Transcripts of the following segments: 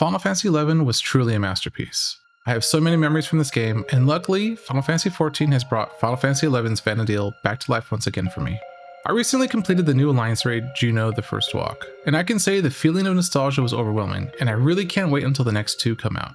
Final Fantasy XI was truly a masterpiece. I have so many memories from this game, and luckily, Final Fantasy XIV has brought Final Fantasy XI's Vana'diel back to life once again for me. I recently completed the new Alliance raid, Jueno the First Walk, and I can say the feeling of nostalgia was overwhelming, and I really can't wait until the next two come out.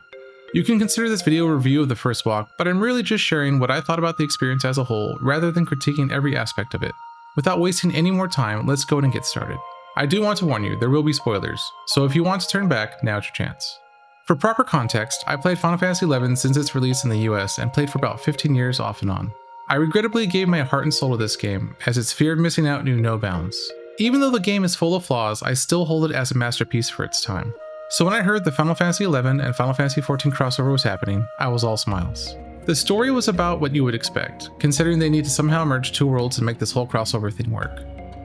You can consider this video a review of the First Walk, but I'm really just sharing what I thought about the experience as a whole, rather than critiquing every aspect of it. Without wasting any more time, let's go ahead and get started. I do want to warn you, there will be spoilers, so if you want to turn back, now's your chance. For proper context, I played Final Fantasy XI since its release in the US and played for about 15 years off and on. I regrettably gave my heart and soul to this game, as its fear of missing out knew no bounds. Even though the game is full of flaws, I still hold it as a masterpiece for its time. So when I heard the Final Fantasy XI and Final Fantasy XIV crossover was happening, I was all smiles. The story was about what you would expect, considering they need to somehow merge two worlds and make this whole crossover thing work.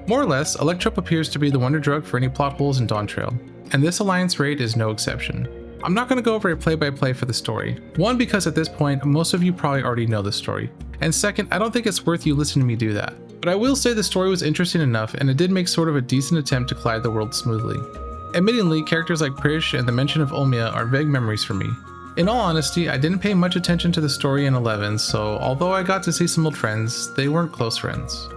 More or less, Electrope appears to be the wonder drug for any plot holes in Dawn Trail, and this Alliance raid is no exception. I'm not going to go over a play-by-play for the story. One, because at this point, most of you probably already know the story. And second, I don't think it's worth you listening to me do that. But I will say the story was interesting enough, and it did make sort of a decent attempt to collide the world smoothly. Admittingly, characters like Prish and the mention of Olmia are vague memories for me. In all honesty, I didn't pay much attention to the story in 11, so although I got to see some old friends, they weren't close friends.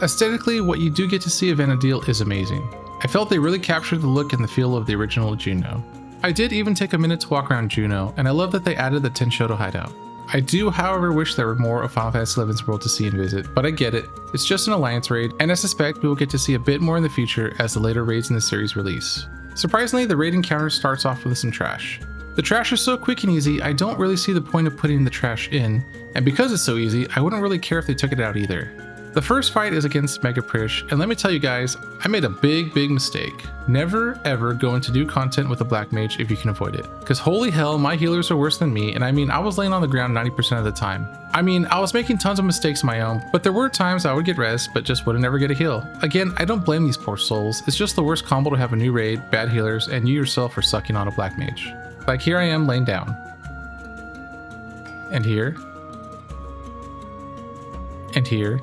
Aesthetically, what you do get to see of Vana'diel is amazing. I felt they really captured the look and the feel of the original Jueno. I did even take a minute to walk around Jueno, and I love that they added the Tenshoto hideout. I do, however, wish there were more of Final Fantasy XI's world to see and visit, but I get it. It's just an Alliance raid, and I suspect we will get to see a bit more in the future as the later raids in the series release. Surprisingly, the raid encounter starts off with some trash. The trash is so quick and easy, I don't really see the point of putting the trash in, and because it's so easy, I wouldn't really care if they took it out either. The first fight is against Mega Prish, and let me tell you guys, I made a big mistake. Never ever go into new content with a Black Mage if you can avoid it. Cause holy hell, my healers are worse than me, and I mean, I was laying on the ground 90% of the time. I mean, I was making tons of mistakes of my own, but there were times I would get res, but just wouldn't ever get a heal. Again, I don't blame these poor souls, it's just the worst combo to have a new raid, bad healers, and you yourself are sucking on a Black Mage. Like here I am laying down. And here. And here.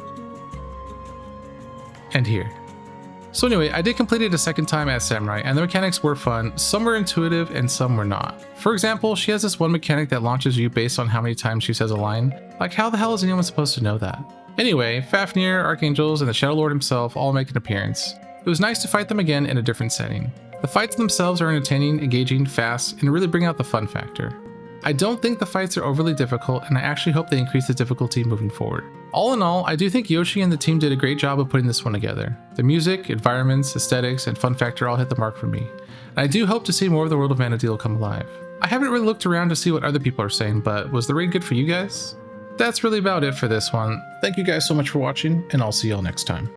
And here. So anyway, I did complete it a second time as Samurai, and the mechanics were fun. Some were intuitive and some were not. For example, she has this one mechanic that launches you based on how many times she says a line. Like, how the hell is anyone supposed to know that? Anyway, Fafnir, Archangels, and the Shadow Lord himself all make an appearance. It was nice to fight them again in a different setting. The fights themselves are entertaining, engaging, fast, and really bring out the fun factor. I don't think the fights are overly difficult, and I actually hope they increase the difficulty moving forward. All in all, I do think Yoshi and the team did a great job of putting this one together. The music, environments, aesthetics, and fun factor all hit the mark for me. And I do hope to see more of the world of Vana'diel come alive. I haven't really looked around to see what other people are saying, but was the raid good for you guys? That's really about it for this one. Thank you guys so much for watching, and I'll see y'all next time.